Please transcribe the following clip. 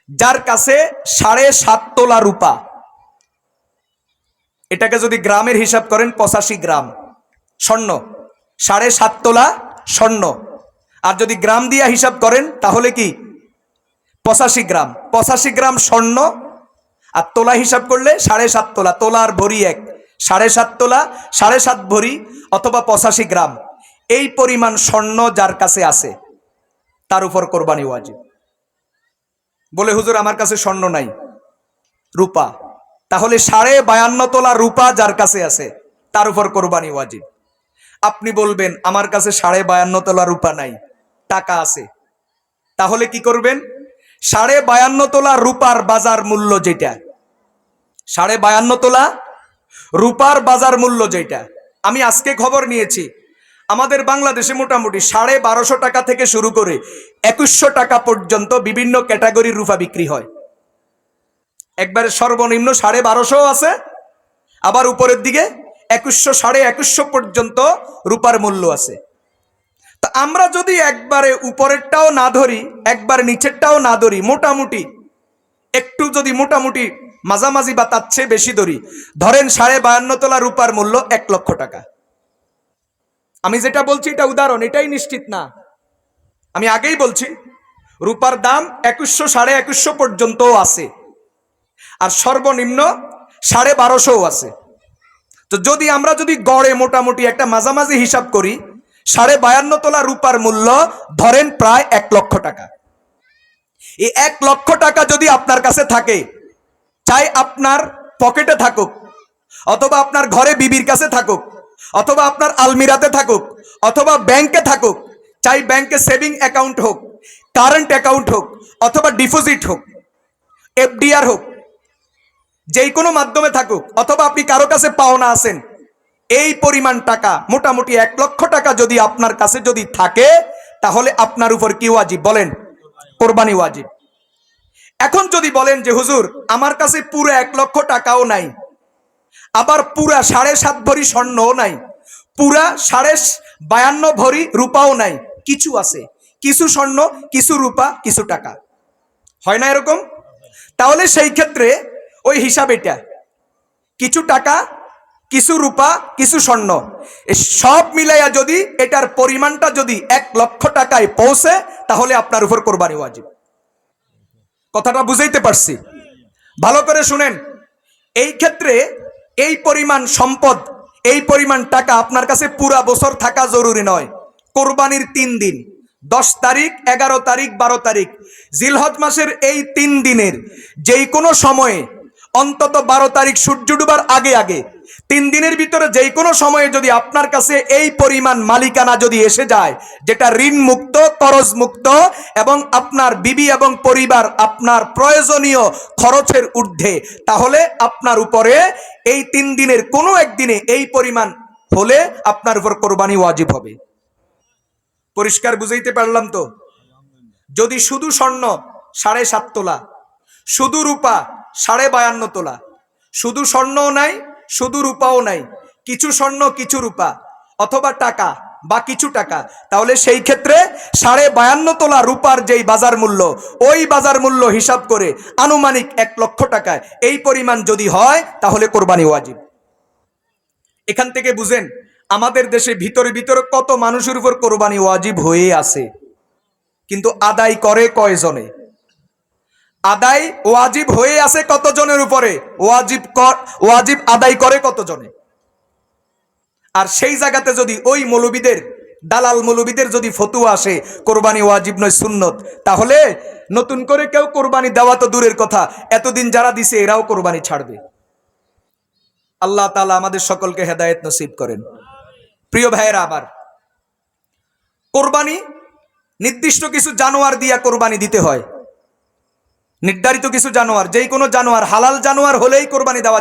যার কাছে 7.5 তোলা রূপা, এটাকে যদি গ্রামের হিসাব করেন 85 গ্রাম স্বর্ণ, 7.5 তোলা স্বর্ণ, আর যদি গ্রাম দিয়া হিসাব করেন তাহলে কি 85 গ্রাম, 85 গ্রাম স্বর্ণ, আর তোলা হিসাব করলে 7.5 তোলা, তোলা আর ভরি এক, 7.5 তোলা 7.5 ভরি অথবা 85 গ্রাম। এই পরিমাণ স্বর্ণ যার কাছে আছে তার উপর কোরবানি ওয়াজিব। বলে হুজুর আমার কাছে স্বর্ণ নাই, রূপা, তাহলে 52.5 তোলা রূপা যার কাছে আছে তার উপর কোরবানি ওয়াজিব। আপনি বলবেন আমার কাছে 52.5 তোলা রূপা নাই, টাকা আছে, তাহলে কি করবেন? 52.5 তোলা রূপার বাজার মূল্য যেটা, 52.5 তোলা রূপার বাজার মূল্য যেটা, আমি আজকে খবর নিয়েছি আমাদের বাংলাদেশে মোটামুটি 1250 টাকা থেকে শুরু করে 2100 টাকা পর্যন্ত বিভিন্ন ক্যাটাগরির রূপা বিক্রি হয়। একবারে সর্বনিম্ন 1250 আছে, আবার উপরের দিকে 2100, 2150 পর্যন্ত রূপার মূল্য আছে। তো আমরা যদি একবারে উপরেরটাও না ধরি, একবার নিচেরটাও না ধরি, মোটামুটি একটু যদি মোটামুটি মাঝামাঝি বা তার চেয়ে বেশি ধরি, ধরেন 52.5 তোলা রূপার মূল্য 1 লক্ষ টাকা। আমি যেটা বলছি এটা উদাহরণ, এটাই নিশ্চিত না। আমি আগেই বলছি রূপার দাম 2100, 2150 পর্যন্ত আছে, আর সর্বনিম্ন 1250 আছে। তো যদি আমরা গড়ে মোটামুটি একটা মাঝামাঝি হিসাব করি, 52.5 তোলা রূপার মূল্য ধরেন প্রায় 1 লক্ষ টাকা। এই 1 লক্ষ টাকা যদি আপনার কাছে থাকে, চাই আপনার পকেটে থাকুক, অথবা আপনার ঘরে বিবির কাছে থাকুক, অথবা আপনার আলমিরাতে থাকুক, অথবা ব্যাংকে থাকুক, চাই ব্যাংকে সেভিং অ্যাকাউন্ট হোক, কারেন্ট অ্যাকাউন্ট হোক, অথবা ডিপোজিট হোক, এফডিআর হোক, যেই কোনো মাধ্যমে থাকুক, অথবা আপনি কারো কাছে পাওনা আছেন, এই পরিমাণ টাকা মোটামুটি 1 লক্ষ টাকা যদি আপনার কাছে যদি থাকে, তাহলে আপনার উপর কি ওয়াজিব বলেন? কোরবানি ওয়াজিব। এখন যদি বলেন যে হুজুর আমার কাছে পুরো 1 লক্ষ টাকাও নাই, আবার পুরা 7.5 ভরি স্বর্ণও নাই, পুরা 52.5 ভরি রূপাও নাই, কিছু আছে, কিছু স্বর্ণ, কিছু রূপা, কিছু টাকা, হয় না এরকম? তাহলে সেই ক্ষেত্রে ওই হিসাব এটা, কিছু টাকা, কিছু রূপা, কিছু স্বর্ণ, সব মিলাইয়া যদি এটার পরিমাণটা যদি 1 লক্ষ টাকায় পৌঁছে, তাহলে আপনার উপর কোরবানি ওয়াজিব। কথাটা বুঝাইতে পারছি? ভালো করে শুনেন। এই ক্ষেত্রে এই পরিমাণ সম্পদ, এই পরিমাণ টাকা আপনার কাছে পুরা বছর থাকা জরুরি নয়। কোরবানির 3 দিন, 10 তারিখ, 11 তারিখ, 12 তারিখ, জিলহজ মাসের এই 3 দিনের যেই কোনো সময়ে, অন্তত 12 তারিখ সূর্য ডুবার আগে আগে 3 দিনের ভিতরে যেই কোনো সময়ে যদি আপনার কাছে এই পরিমাণ মালিকানা যদি এসে যায়, যেটা ঋণ মুক্ত, করজ মুক্ত, এবং আপনার বিবি এবং পরিবার আপনার প্রয়োজনীয় খরচের ঊর্ধ্বে, তাহলে আপনার উপরে এই 3 দিনের কোনো একদিনে এই পরিমাণ হলে আপনার উপর কোরবানি ওয়াজিব হবে। পরিষ্কার বুঝাইতে পারলাম তো? যদি শুধু স্বর্ণ 7.5 তোলা, শুধু রূপা 52.5 তোলা, শুধু স্বর্ণও নাই, শুধু রূপাও নাই, কিছু স্বর্ণ কিছু রূপা, অথবা টাকা বা কিছু টাকা, তাহলে সেই ক্ষেত্রে 52.5 তোলা রূপার যেই বাজার মূল্য, ওই বাজার মূল্য হিসাব করে আনুমানিক 1 লক্ষ টাকায় এই পরিমাণ যদি হয়, তাহলে কোরবানি ওয়াজিব। এখান থেকে বুঝেন আমাদের দেশে ভিতরে ভিতরে কত মানুষের উপর কোরবানি ওয়াজিব হয়ে আছে, কিন্তু আদায় করে কয়জনে? আদায় ওয়াজিব হয়ে আছে কতজনের উপরে? ওয়াজিব আদায় করে কতজনে? আর সেই জায়গাতে যদি ওই মৌলবীদের, দালাল মৌলবীদের যদি ফতুয়া আসে কোরবানি ওয়াজিব নয় সুন্নত, তাহলে নতুন করে কেউ কোরবানি দেওয়া তো দূরের কথা, এতদিন যারা দিছে এরাও কোরবানি ছাড়বে। আল্লাহ তাআলা আমাদের সকলকে হেদায়েত নসিব করেন। প্রিয় ভাইয়েরা, আবার কোরবানি নির্দিষ্ট কিছু জানোয়ার দিয়া কোরবানি দিতে হয়, নির্ধারিত কিছু জানোয়ার, যেই কোনো জানোয়ার, হালাল জানোয়ার হলেই কোরবানি দেওয়া